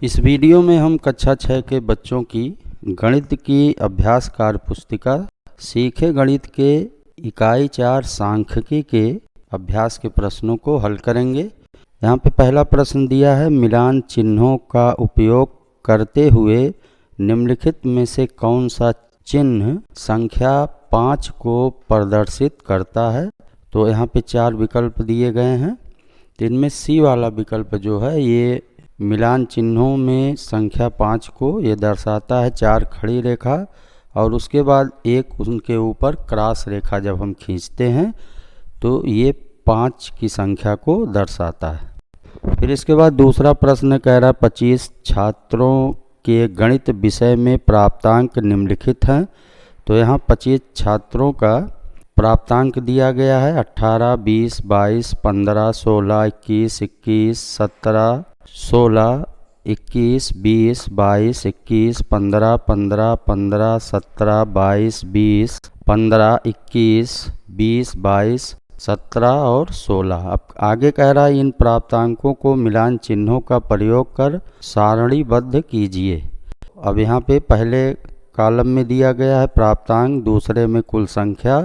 इस वीडियो में हम कक्षा 6 के बच्चों की गणित की अभ्यास कार्य पुस्तिका सीखे गणित के इकाई 4 सांख्यिकी के अभ्यास के प्रश्नों को हल करेंगे। यहाँ पे पहला प्रश्न दिया है, मिलान चिन्हों का उपयोग करते हुए निम्नलिखित में से कौन सा चिन्ह संख्या 5 को प्रदर्शित करता है। तो यहाँ पे 4 विकल्प दिए गए हैं। तो इनमें सी वाला विकल्प जो है ये मिलान चिन्हों में संख्या 5 को ये दर्शाता है 4 खड़ी रेखा और उसके बाद एक उनके ऊपर क्रॉस रेखा जब हम खींचते हैं तो ये 5 की संख्या को दर्शाता है। फिर इसके बाद दूसरा प्रश्न कह रहा है 25 छात्रों के गणित विषय में प्राप्तांक निम्नलिखित हैं। तो यहाँ 25 छात्रों का प्राप्तांक दिया गया है 18, 20, 22, 15, 16, 21, 21, 17, 16, 21, 20, 22, 21, 15, 15, 15, 17, 22, 20, 15, 21, 20, 22, 17 और 16। अब आगे कह रहा है इन प्राप्तांकों को मिलान चिन्हों का प्रयोग कर सारणीबद्ध कीजिए। अब यहाँ पे पहले कॉलम में दिया गया है प्राप्तांक, दूसरे में कुल संख्या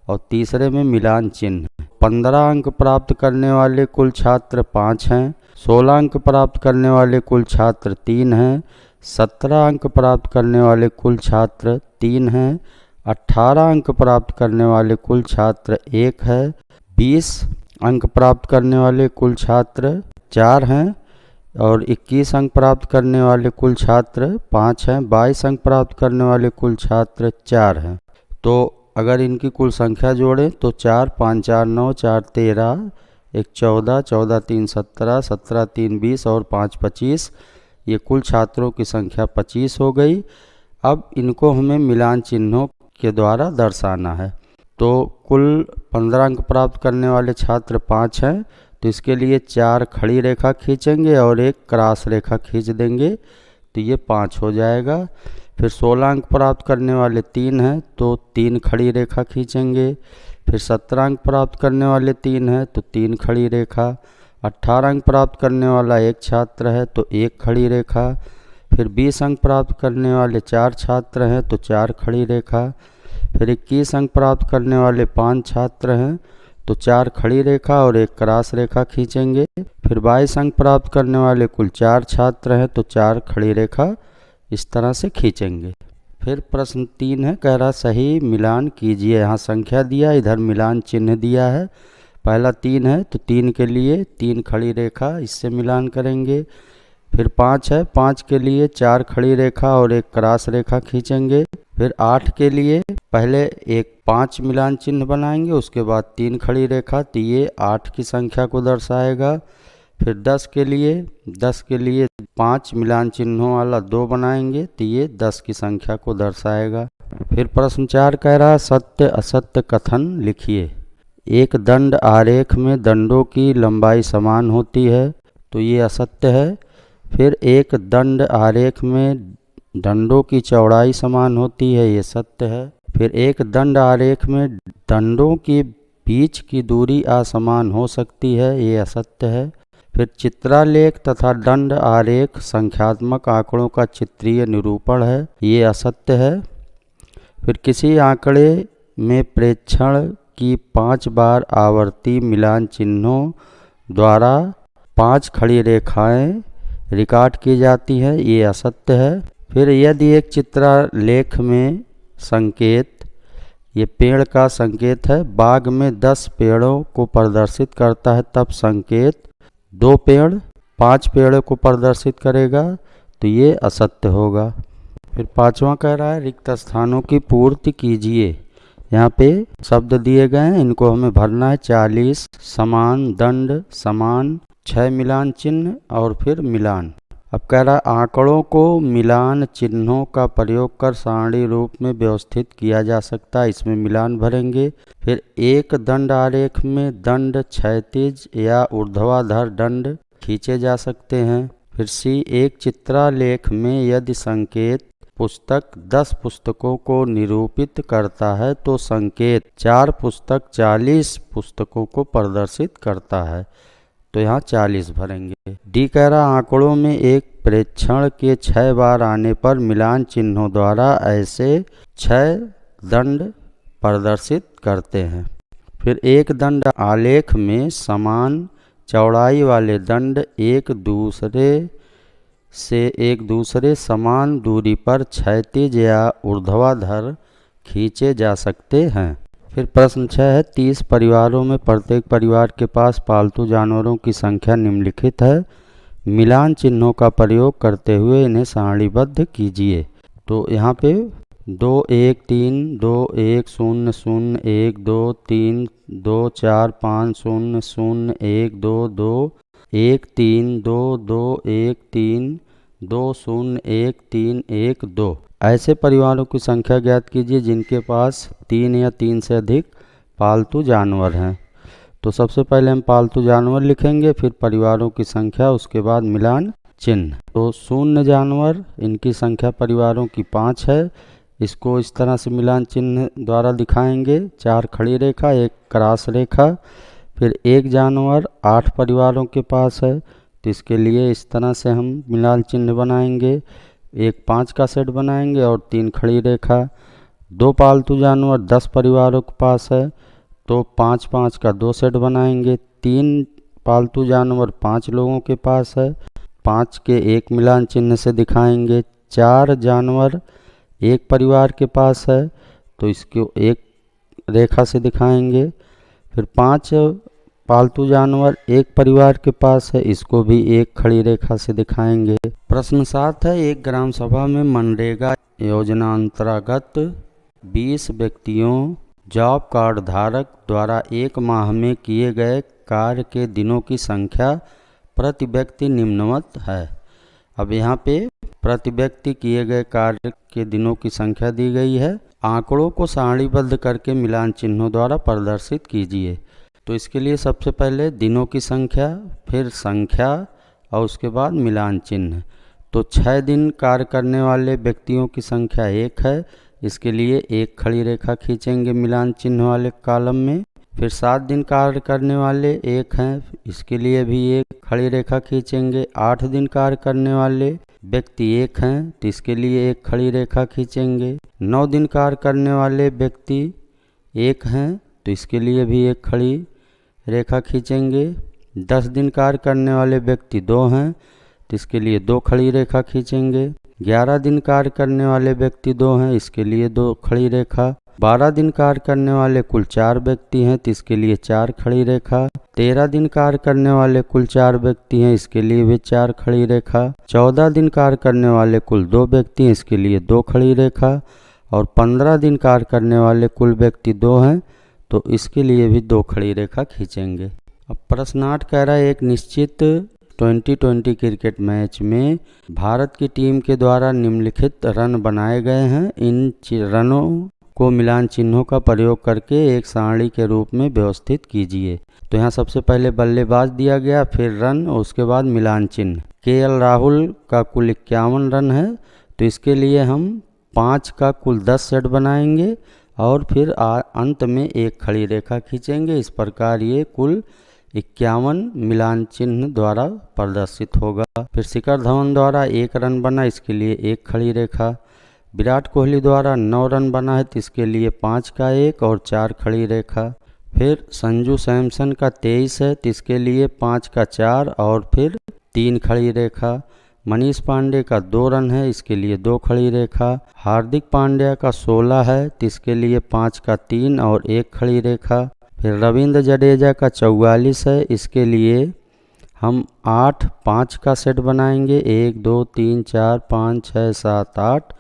और तीसरे में मिलान चिन्ह। 15 अंक प्राप्त करने वाले कुल छात्र 5 हैं, 16 अंक प्राप्त करने वाले कुल छात्र 3 हैं, 17 अंक प्राप्त करने वाले कुल छात्र 3 हैं, 18 अंक प्राप्त करने वाले कुल छात्र 1 है, 20 अंक प्राप्त करने वाले कुल छात्र 4 हैं और 21 अंक प्राप्त करने वाले कुल छात्र 5 हैं, 22 अंक प्राप्त करने वाले कुल छात्र 4 हैं। तो अगर इनकी कुल संख्या जोड़ें तो 4, 5, 4, 9, 4, 13, 1, 14, 14, 3, 17, 17, 3, 20 और 5, 25। ये कुल छात्रों की संख्या 25 हो गई। अब इनको हमें मिलान चिन्हों के द्वारा दर्शाना है। तो कुल 15 अंक प्राप्त करने वाले छात्र 5 हैं, तो इसके लिए 4 खड़ी रेखा खींचेंगे और एक क्रॉस रेखा खींच देंगे तो ये 5 हो जाएगा। फिर 16 अंक प्राप्त करने वाले 3 हैं तो 3 खड़ी रेखा खींचेंगे। फिर 17 अंक प्राप्त करने वाले 3 हैं तो 3 खड़ी रेखा। 18 अंक प्राप्त करने वाला एक छात्र है तो 1 खड़ी रेखा। फिर 20 अंक प्राप्त करने वाले 4 छात्र हैं तो 4 खड़ी रेखा। फिर 21 अंक प्राप्त करने वाले 5 छात्र हैं तो 4 खड़ी रेखा और एक क्रॉस रेखा खींचेंगे। फिर 22 अंक प्राप्त करने वाले कुल 4 छात्र हैं तो 4 खड़ी रेखा इस तरह से खींचेंगे। फिर प्रश्न 3 है, कह रहा सही मिलान कीजिए। यहाँ संख्या दिया, इधर मिलान चिन्ह दिया है। पहला 3 है तो 3 के लिए 3 खड़ी रेखा, इससे मिलान करेंगे। फिर 5 है, 5 के लिए 4 खड़ी रेखा और एक क्रॉस रेखा खींचेंगे। फिर 8 के लिए पहले एक 5 मिलान चिन्ह बनाएंगे, उसके बाद 3 खड़ी रेखा, तो ये 8 की संख्या को दर्शाएगा। फिर 10 के लिए 5 मिलान चिन्हों वाला 2 बनाएंगे तो ये 10 की संख्या को दर्शाएगा। फिर प्रश्न 4 कह रहा है सत्य असत्य कथन लिखिए। एक दंड आरेख में दंडों की लंबाई समान होती है तो ये असत्य है। फिर एक दंड आरेख में दंडों की चौड़ाई समान होती है, ये सत्य है। फिर एक दंड आरेख में दंडों के बीच की दूरी असमान हो सकती है, ये असत्य है। फिर चित्रालेख तथा दंड आरेख संख्यात्मक आंकड़ों का चित्रीय निरूपण है, ये असत्य है। फिर किसी आंकड़े में प्रेक्षण की 5 बार आवर्ती मिलान चिन्हों द्वारा 5 खड़ी रेखाएं रिकॉर्ड की जाती है, ये असत्य है। फिर यदि एक चित्रालेख में संकेत, ये पेड़ का संकेत है, बाग में 10 पेड़ों को प्रदर्शित करता है तब संकेत 2 पेड़ 5 पेड़ों को प्रदर्शित करेगा तो ये असत्य होगा। फिर 5वां कह रहा है रिक्त स्थानों की पूर्ति कीजिए। यहाँ पे शब्द दिए गए हैं, इनको हमें भरना है। 40 समान, दंड समान, 6 मिलान चिन्ह और फिर मिलान। अब कह रहा है आंकड़ों को मिलान चिन्हों का प्रयोग कर सारणी रूप में व्यवस्थित किया जा सकता है, इसमें मिलान भरेंगे। फिर एक दंड आरेख में दंड क्षैतिज या ऊर्ध्वाधर दंड खींचे जा सकते हैं। फिर सी एक चित्रालेख में यदि संकेत पुस्तक 10 पुस्तकों को निरूपित करता है तो संकेत 4 पुस्तक 40 पुस्तकों को प्रदर्शित करता है, तो यहाँ 40 भरेंगे। डी कह रहा आंकड़ों में एक प्रेक्षण के 6 बार आने पर मिलान चिन्हों द्वारा ऐसे 6 दंड प्रदर्शित करते हैं। फिर एक दंड आलेख में समान चौड़ाई वाले दंड एक दूसरे समान दूरी पर क्षैतिज या ऊर्ध्वाधर खींचे जा सकते हैं। फिर प्रश्न 6 है, 30 परिवारों में प्रत्येक परिवार के पास पालतू जानवरों की संख्या निम्नलिखित है। मिलान चिन्हों का प्रयोग करते हुए इन्हें सारणीबद्ध कीजिए। तो यहाँ पे 2 1 3 2 1 0 0 1 2 3 2 4 5 0 0 1 2 2 1 3 2 2 1 3 2 0 1 3 1 2 ऐसे परिवारों की संख्या ज्ञात कीजिए जिनके पास 3 या 3 से अधिक पालतू जानवर हैं। तो सबसे पहले हम पालतू जानवर लिखेंगे, फिर परिवारों की संख्या, उसके बाद मिलान चिन्ह। तो 0 जानवर, इनकी संख्या परिवारों की 5 है। इसको इस तरह से मिलान चिन्ह द्वारा दिखाएंगे, 4 खड़ी रेखा 1 क्रॉस रेखा। फिर 1 जानवर 8 परिवारों के पास है, तो इसके लिए इस तरह से हम मिलान चिन्ह बनाएंगे, 1 5 का सेट बनाएंगे और 3 खड़ी रेखा। 2 पालतू जानवर 10 परिवारों के पास है, तो 5 5 का 2 सेट बनाएंगे। 3 पालतू जानवर 5 लोगों के पास है, 5 के 1 मिलान चिन्ह से दिखाएंगे। 4 जानवर 1 परिवार के पास है, तो इसको 1 रेखा से दिखाएंगे। फिर 5 पालतू जानवर 1 परिवार के पास है, इसको भी 1 खड़ी रेखा से दिखाएंगे। प्रश्न 7 है, एक ग्राम सभा में मनरेगा योजना अंतर्गत 20 व्यक्तियों जॉब कार्ड धारक द्वारा 1 माह में किए गए कार्य के दिनों की संख्या प्रति व्यक्ति निम्नवत है। अब यहाँ पे प्रति व्यक्ति किए गए कार्य के दिनों की संख्या दी गई है। आंकड़ों को सारणीबद्ध करके मिलान चिन्हों द्वारा प्रदर्शित कीजिए। तो इसके लिए सबसे पहले दिनों की संख्या, फिर संख्या और उसके बाद मिलान चिन्ह। तो 6 दिन कार्य करने वाले व्यक्तियों की संख्या 1 है, इसके लिए 1 खड़ी रेखा खींचेंगे मिलान चिन्ह वाले कॉलम में। फिर 7 दिन कार्य करने वाले 1 हैं, इसके लिए भी 1 खड़ी रेखा खींचेंगे। 8 दिन कार्य करने वाले व्यक्ति 1 हैं, तो इसके लिए 1 खड़ी रेखा खींचेंगे। 9 दिन कार्य करने वाले व्यक्ति 1 हैं, तो इसके लिए भी 1 खड़ी रेखा खींचेंगे। 10 दिन कार्य करने वाले व्यक्ति 2 हैं, तो इसके लिए 2 खड़ी रेखा खींचेंगे। 11 दिन कार्य करने वाले व्यक्ति 2 हैं, इसके लिए 2 खड़ी रेखा। 12 दिन कार्य करने वाले कुल 4 व्यक्ति हैं, तो इसके लिए 4 खड़ी रेखा। 13 दिन कार्य करने वाले कुल 4 व्यक्ति हैं, इसके लिए भी 4 खड़ी रेखा। 14 दिन कार्य करने वाले कुल 2 व्यक्ति हैं, इसके लिए 2 खड़ी रेखा। और 15 दिन कार्य करने वाले कुल व्यक्ति 2 हैं, तो इसके लिए भी 2 खड़ी रेखा खींचेंगे। अब प्रश्न 8 कह रहा है, एक निश्चित 2020 क्रिकेट मैच में भारत की टीम के द्वारा निम्नलिखित रन बनाए गए हैं। इन रनों को मिलान चिन्हों का प्रयोग करके एक सारणी के रूप में व्यवस्थित कीजिए। तो यहाँ सबसे पहले बल्लेबाज दिया गया, फिर रन और उसके बाद मिलान चिन्ह। केएल राहुल का कुल 51 रन है, तो इसके लिए हम 5 का कुल 10 सेट बनाएंगे और फिर अंत में 1 खड़ी रेखा खींचेंगे। इस प्रकार ये कुल 51 मिलान चिन्ह द्वारा प्रदर्शित होगा। फिर शिखर धवन द्वारा 1 रन बना, इसके लिए 1 खड़ी रेखा। विराट कोहली द्वारा 9 रन बना है, तो इसके लिए 5 का 1 और 4 खड़ी रेखा। फिर संजू सैमसन का 23 है, तो इसके लिए 5 का 4 और फिर 3 खड़ी रेखा। मनीष पांडे का 2 रन है, इसके लिए 2 खड़ी रेखा। हार्दिक पांड्या का 16 है, तो इसके लिए 5 का 3 और 1 खड़ी रेखा। फिर रविंद्र जडेजा का 44 है, इसके लिए हम 8 5 का सेट बनाएंगे, 1 2 3 4 5 6 7 8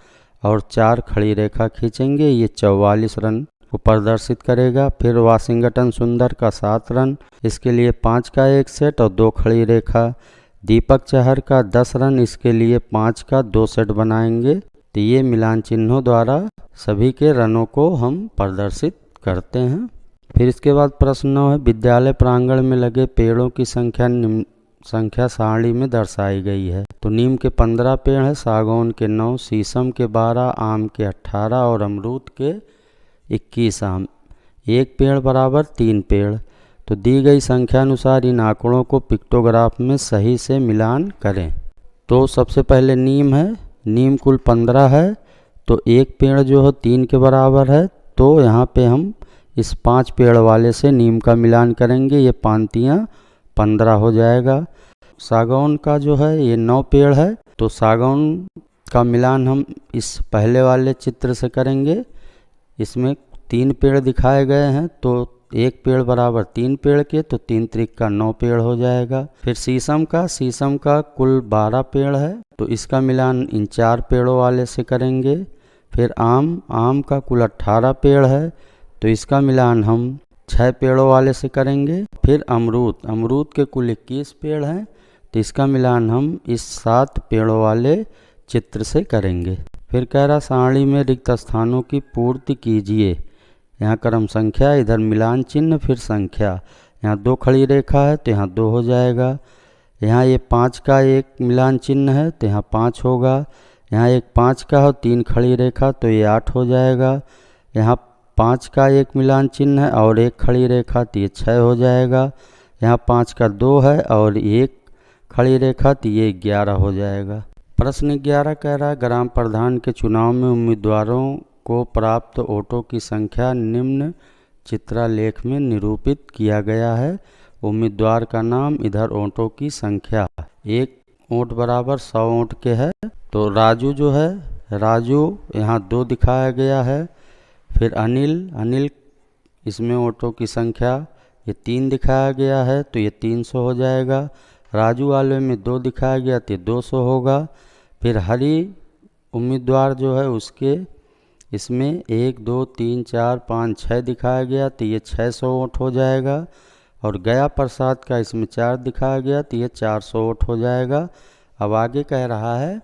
और 4 खड़ी रेखा खींचेंगे। ये 44 रन को प्रदर्शित करेगा। फिर वाशिंगटन सुंदर का 7 रन, इसके लिए 5 का 1 सेट और 2 खड़ी रेखा। दीपक चहर का 10 रन, इसके लिए 5 का 2 सेट बनाएंगे। तो ये मिलान चिन्हों द्वारा सभी के रनों को हम प्रदर्शित करते हैं। फिर इसके बाद प्रश्न 9 है, विद्यालय प्रांगण में लगे पेड़ों की संख्या सारणी में दर्शाई गई है। तो नीम के 15 पेड़ हैं, सागौन के 9, शीशम के 12, आम के 18 और अमरूद के 21 आम। 1 पेड़ बराबर 3 पेड़। तो दी गई संख्या अनुसार इन आंकड़ों को पिक्टोग्राफ में सही से मिलान करें। तो सबसे पहले नीम है, नीम कुल 15 है, तो एक पेड़ जो है 3 के बराबर है, तो यहाँ पे हम इस 5 पेड़ वाले से नीम का मिलान करेंगे, ये 5 15 हो जाएगा। सागौन का जो है ये 9 पेड़ है, तो सागौन का मिलान हम इस पहले वाले चित्र से करेंगे। इसमें 3 पेड़ दिखाए गए हैं, तो एक पेड़ बराबर 3 पेड़ के, तो 3 त्रिक का 9 पेड़ हो जाएगा। फिर शीशम का कुल 12 पेड़ है, तो इसका मिलान इन 4 पेड़ों वाले से करेंगे। फिर आम का कुल 18 पेड़ है, तो इसका मिलान हम 6 पेड़ों वाले से करेंगे। फिर अमरूद के कुल 21 पेड़ हैं, तो इसका मिलान हम इस 7 पेड़ों वाले चित्र से करेंगे। फिर कह रहा सारणी में रिक्त स्थानों की पूर्ति कीजिए। यहाँ क्रम संख्या, इधर मिलान चिन्ह, फिर संख्या। यहाँ 2 खड़ी रेखा है, तो यहाँ 2 हो जाएगा। यहाँ ये 5 का एक मिलान चिन्ह है, तो यहाँ 5 होगा। यहाँ एक 5 का और 3 खड़ी रेखा, तो ये 8 हो जाएगा। यहाँ 5 का एक मिलान चिन्ह है और एक खड़ी रेखा, तो ये 6 हो जाएगा। यहाँ 5 का 2 है और एक खड़ी रेखा, तो ये 11 हो जाएगा। प्रश्न 11 कह रहा है ग्राम प्रधान के चुनाव में उम्मीदवारों को प्राप्त वोटों की संख्या निम्न चित्रालेख में निरूपित किया गया है। उम्मीदवार का नाम, इधर वोटों की संख्या। एक वोट बराबर 100 वोट के है, तो राजू जो है, राजू यहाँ 2 दिखाया गया है। फिर अनिल इसमें वोटों की संख्या ये 3 दिखाया गया है, तो ये 300 हो जाएगा। राजू वाले में 2 दिखाया गया, तो 200 होगा। फिर हरी उम्मीदवार जो है उसके इसमें 1 2 3 4 5 6 दिखाया गया, तो ये 600 वोट हो जाएगा। और गया प्रसाद का इसमें 4 दिखाया गया, तो ये 400 वोट हो जाएगा। अब आगे कह रहा है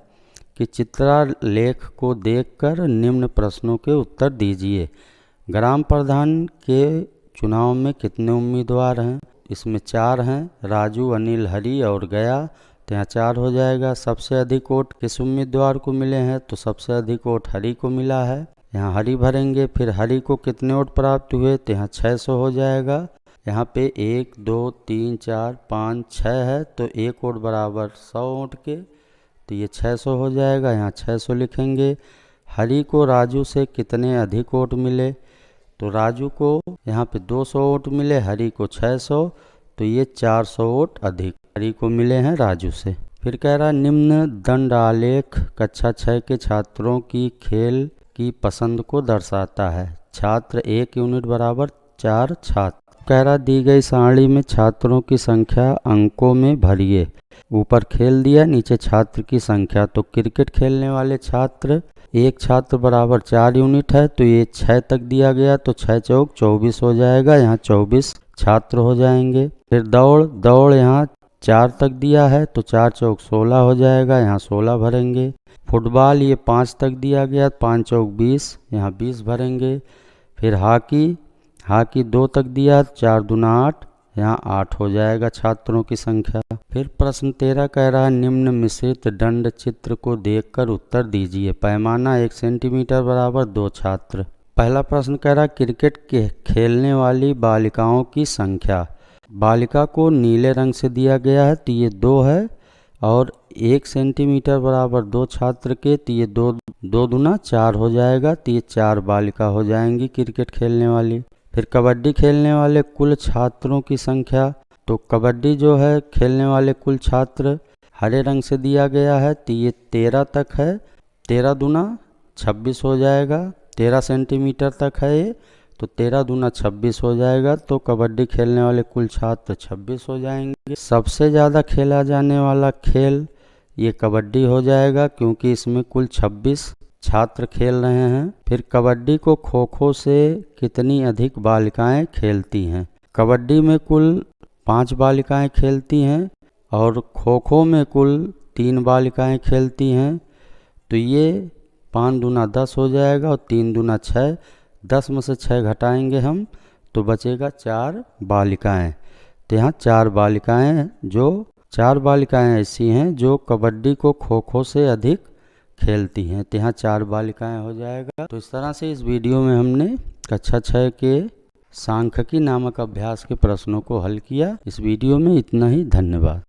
कि चित्रालेख को देखकर निम्न प्रश्नों के उत्तर दीजिए। ग्राम प्रधान के चुनाव में कितने उम्मीदवार हैं? इसमें 4 हैं, राजू, अनिल, हरी और गया, तो यहाँ 4 हो जाएगा। सबसे अधिक वोट किस उम्मीदवार को मिले हैं? तो सबसे अधिक वोट हरी को मिला है, यहाँ हरी भरेंगे। फिर हरी को कितने वोट प्राप्त हुए? तो यहाँ 600 हो जाएगा। यहाँ पे 1 2 3 4 5 6 है, तो एक वोट बराबर 100 वोट के, तो ये 600 हो जाएगा, यहाँ 600 लिखेंगे। हरी को राजू से कितने अधिक वोट मिले? तो राजू को यहाँ पे 200 वोट मिले, हरी को 600, तो ये 400 वोट अधिक हरी को मिले हैं राजू से। फिर कह रहा है निम्न दंड आलेख कक्षा 6 के छात्रों की खेल की पसंद को दर्शाता है। छात्र 1 यूनिट बराबर 4 छात्र। कह रहा दी गई सारणी में छात्रों की संख्या अंकों में भरिए। ऊपर खेल दिया, नीचे छात्र की संख्या। तो क्रिकेट खेलने वाले छात्र, एक छात्र बराबर 4 यूनिट है, तो ये 6 तक दिया गया, तो 6 चौक 24 हो जाएगा, यहाँ 24 छात्र हो जाएंगे। फिर दौड़ यहाँ 4 तक दिया है, तो 4 चौक 16 हो जाएगा, यहाँ 16 भरेंगे। फुटबॉल ये 5 तक दिया गया, 5 चौक 20, यहाँ 20 भरेंगे। फिर हॉकी 2 तक दिया, 4 दूना 8, यहाँ 8 हो जाएगा छात्रों की संख्या। फिर प्रश्न 13 कह रहा है निम्न मिश्रित दंड चित्र को देखकर उत्तर दीजिए। पैमाना 1 सेंटीमीटर बराबर 2 छात्र। पहला प्रश्न कह रहा है क्रिकेट के खेलने वाली बालिकाओं की संख्या। बालिका को नीले रंग से दिया गया है, तो ये 2 है, और 1 सेंटीमीटर बराबर 2 छात्र के, तो ये 2 दूना 4 हो जाएगा, तो ये 4 बालिका हो जाएंगी क्रिकेट खेलने वाली। फिर कबड्डी खेलने वाले कुल छात्रों की संख्या। तो कबड्डी जो है खेलने वाले कुल छात्र हरे रंग से दिया गया है, तो ये 13 तक है, 13 दूना 26 हो जाएगा। 13 सेंटीमीटर तक है ये, तो 13 दूना 26 हो जाएगा, तो कबड्डी खेलने वाले कुल छात्र 26 हो जाएंगे। सबसे ज़्यादा खेला जाने वाला खेल ये कबड्डी हो जाएगा, क्योंकि इसमें कुल 26 छात्र खेल रहे हैं। फिर कबड्डी को खो खो से कितनी अधिक बालिकाएं खेलती हैं? कबड्डी में कुल 5 बालिकाएं खेलती हैं, और खो खो में कुल 3 बालिकाएं खेलती हैं, तो ये 5 दूना 10 हो जाएगा, और 3 दूना 6, 10 में से 6 घटाएंगे हम, तो बचेगा 4 बालिकाएं। तो यहाँ 4 बालिकाएं ऐसी हैं जो कबड्डी को खो खो से अधिक खेलती हैं, तो यहाँ 4 बालिकाएं हो जाएगा। तो इस तरह से इस वीडियो में हमने कक्षा 6 के सांख्यिकी नामक अभ्यास के प्रश्नों को हल किया। इस वीडियो में इतना ही, धन्यवाद।